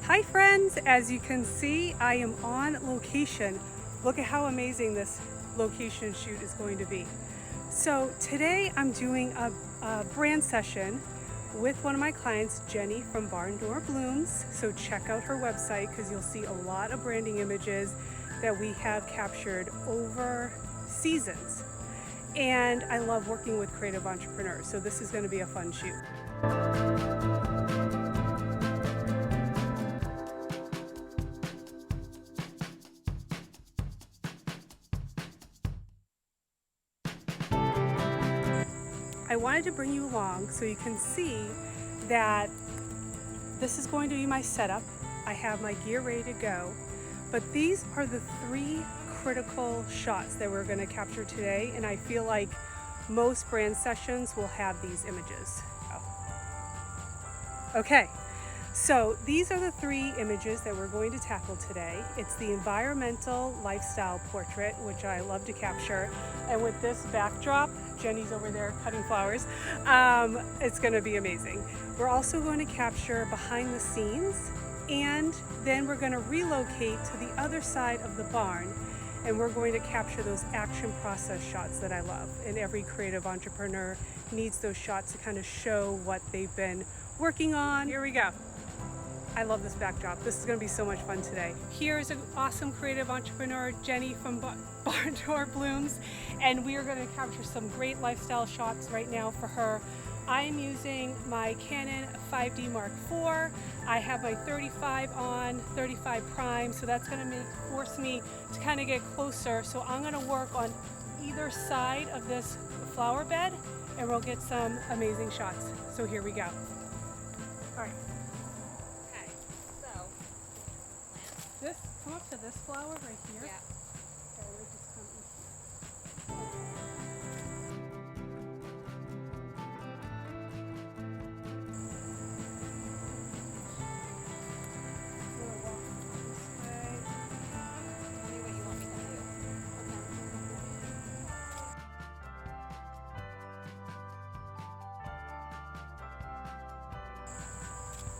Hi friends, as you can see, I am on location. Look at how amazing this location shoot is going to be. So today I'm doing a brand session with one of my clients, Jenny from Barn Door Blooms. So check out her website because you'll see a lot of branding images that we have captured over seasons. And I love working with creative entrepreneurs, so this is going to be a fun shoot. I wanted to bring you along so you can see that this is going to be my setup. I have my gear ready to go, but these are the three critical shots that we're going to capture today, and I feel like most brand sessions will have these images. Okay, so these are the three images that we're going to tackle today. It's the environmental lifestyle portrait, which I love to capture, and with this backdrop, Jenny's over there cutting flowers, it's going to be amazing. We're also going to capture behind the scenes, and then we're going to relocate to the other side of the barn, and we're going to capture those action process shots that I love. And every creative entrepreneur needs those shots to kind of show what they've been working on. Here we go. I love this backdrop. This is going to be so much fun today. Here's an awesome creative entrepreneur, Jenny from Barn Door Blooms, and we are going to capture some great lifestyle shots right now for her. I am using my Canon 5D Mark IV. I have my 35 on, 35 prime, so that's going to force me to kind of get closer. So I'm going to work on either side of this flower bed, and we'll get some amazing shots. So here we go. All right. Okay, so Come up to this flower right here. yeah. Okay, we just come in here. We'll walk this way. Tell me what you want me to do.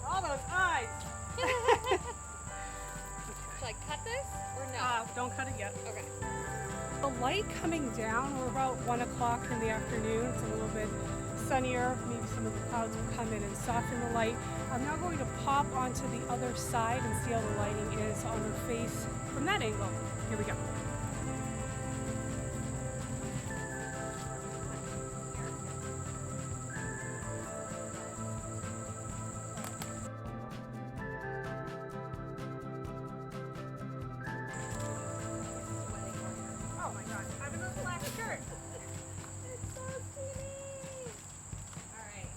All those eyes! Should I cut this or no? Don't cut it yet. Okay. The light coming down, we're about 1 o'clock in the afternoon. It's a little bit sunnier. Maybe some of the clouds will come in and soften the light. I'm now going to pop onto the other side and see how the lighting is on her face from that angle. Here we go. Oh my gosh, I have another black shirt. It's so steamy. All right.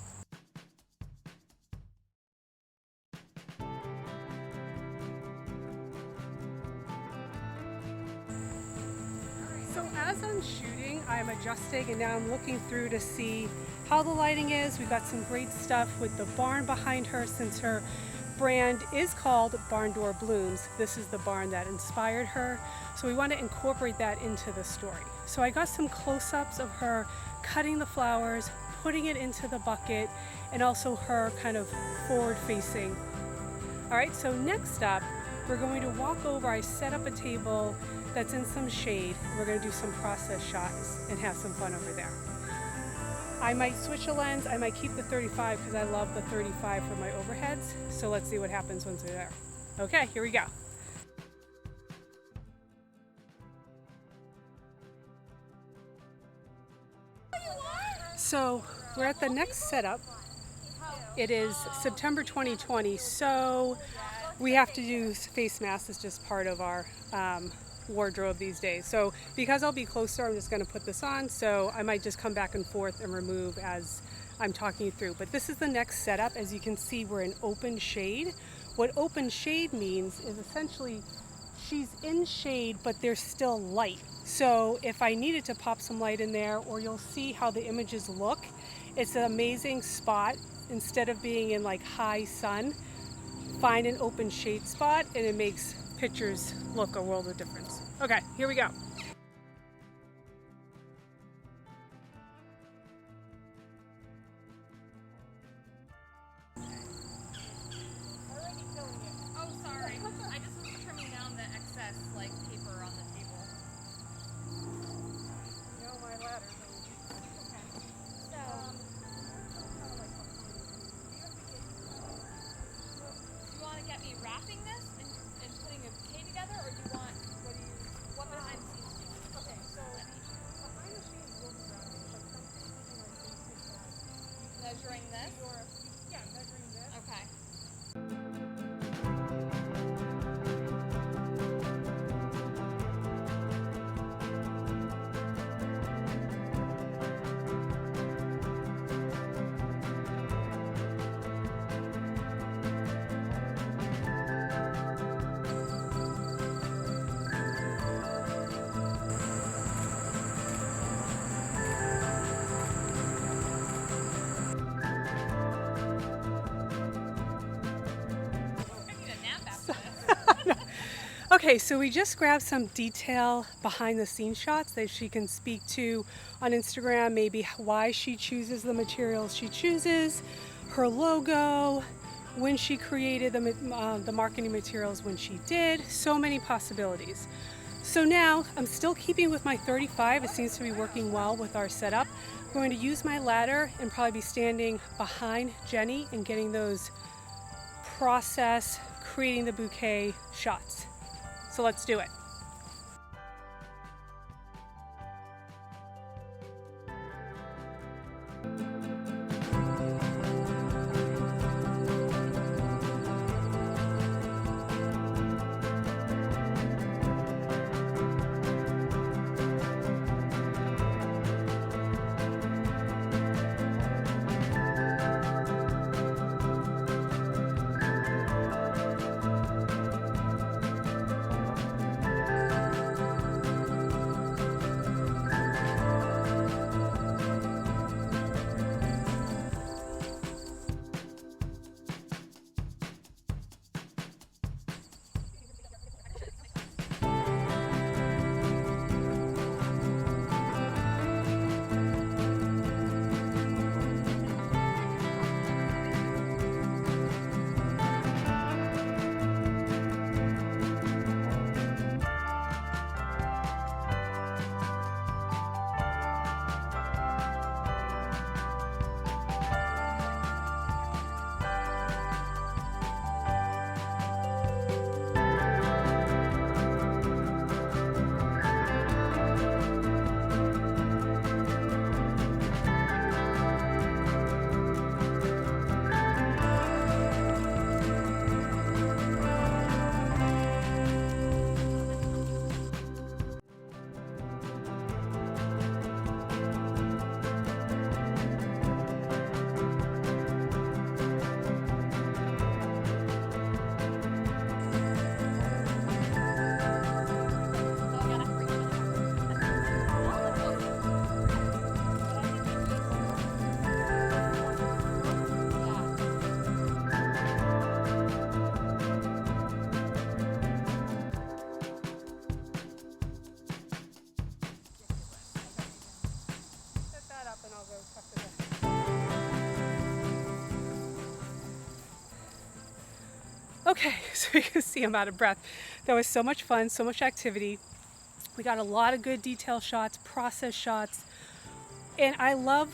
So as I'm shooting, I'm adjusting and now I'm looking through to see how the lighting is. We've got some great stuff with the barn behind her since her brand is called Barn Door Blooms. This is the barn that inspired her. So we want to incorporate that into the story. So I got some close-ups of her cutting the flowers, putting it into the bucket, and also her kind of forward-facing. All right, so next up, we're going to walk over. I set up a table that's in some shade. We're going to do some process shots and have some fun over there. I might switch a lens. I might keep the 35 because I love the 35 for my overheads. So let's see what happens once we're there. Okay, here we go. So we're at the next setup. It is September 2020, so we have to do face masks. It's just part of our wardrobe these days. So because I'll be closer, I'm just going to put this on. So I might just come back and forth and remove as I'm talking you through. But this is the next setup. As you can see, we're in open shade. What open shade means is essentially she's in shade, but there's still light. So if I needed to pop some light in there, or you'll see how the images look, it's an amazing spot. Instead of being in like high sun, find an open shade spot and it makes pictures look a world of difference. Okay, here we go. wrapping this and putting a bouquet together, or do you want what behind the scenes do you want? Okay, so behind the scenes will be wrapping, but something even like basic that Measuring this. measuring this. Okay. Okay, so we just grabbed some detail behind the scenes shots that she can speak to on Instagram, maybe why she chooses the materials she chooses, her logo, when she created the marketing materials when she did, so many possibilities. So now I'm still keeping with my 35, it seems to be working well with our setup. I'm going to use my ladder and probably be standing behind Jenny and getting those process, creating the bouquet shots. So let's do it. Okay, so you can see I'm out of breath. That was so much fun, so much activity. We got a lot of good detail shots, process shots, and I love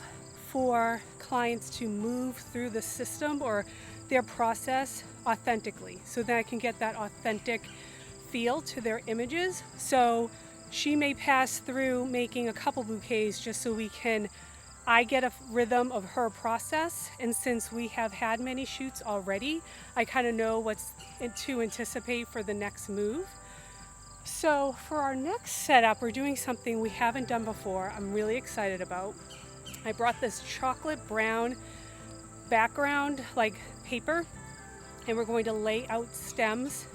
for clients to move through the system or their process authentically so that I can get that authentic feel to their images. So she may pass through making a couple bouquets just so I get a rhythm of her process, and since we have had many shoots already, I kind of know what's to anticipate for the next move. So for our next setup, we're doing something we haven't done before. I'm really excited about. I brought this chocolate brown background like paper, and we're going to lay out stems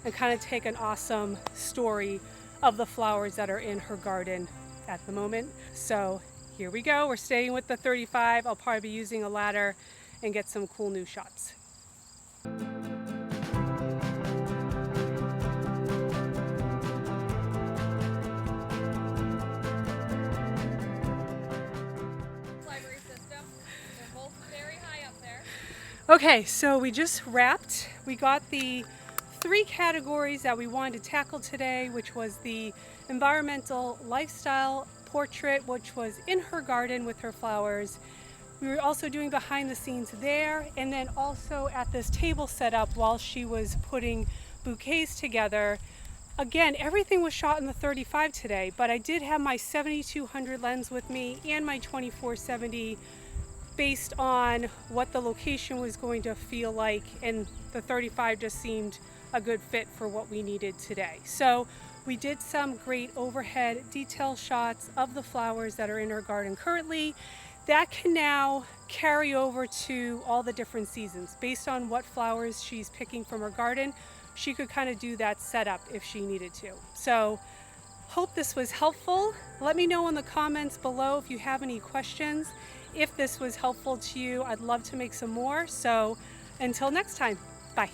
and kind of take an awesome story of the flowers that are in her garden at the moment. So here we go. We're staying with the 35. I'll probably be using a ladder and get some cool new shots. Library system. They're both very high up there. Okay, so we just wrapped. We got the 3 categories that we wanted to tackle today, which was the environmental lifestyle portrait, which was in her garden with her flowers, We were also doing behind the scenes there, and then also at this table setup while she was putting bouquets together. Again, everything was shot in the 35 today, but I did have my 7200 lens with me and my 2470 based on what the location was going to feel like, and the 35 just seemed a good fit for what we needed today. So we did some great overhead detail shots of the flowers that are in her garden currently. That can now carry over to all the different seasons. Based on what flowers she's picking from her garden, she could kind of do that setup if she needed to. So hope this was helpful. Let me know in the comments below if you have any questions. If this was helpful to you, I'd love to make some more. So until next time, bye.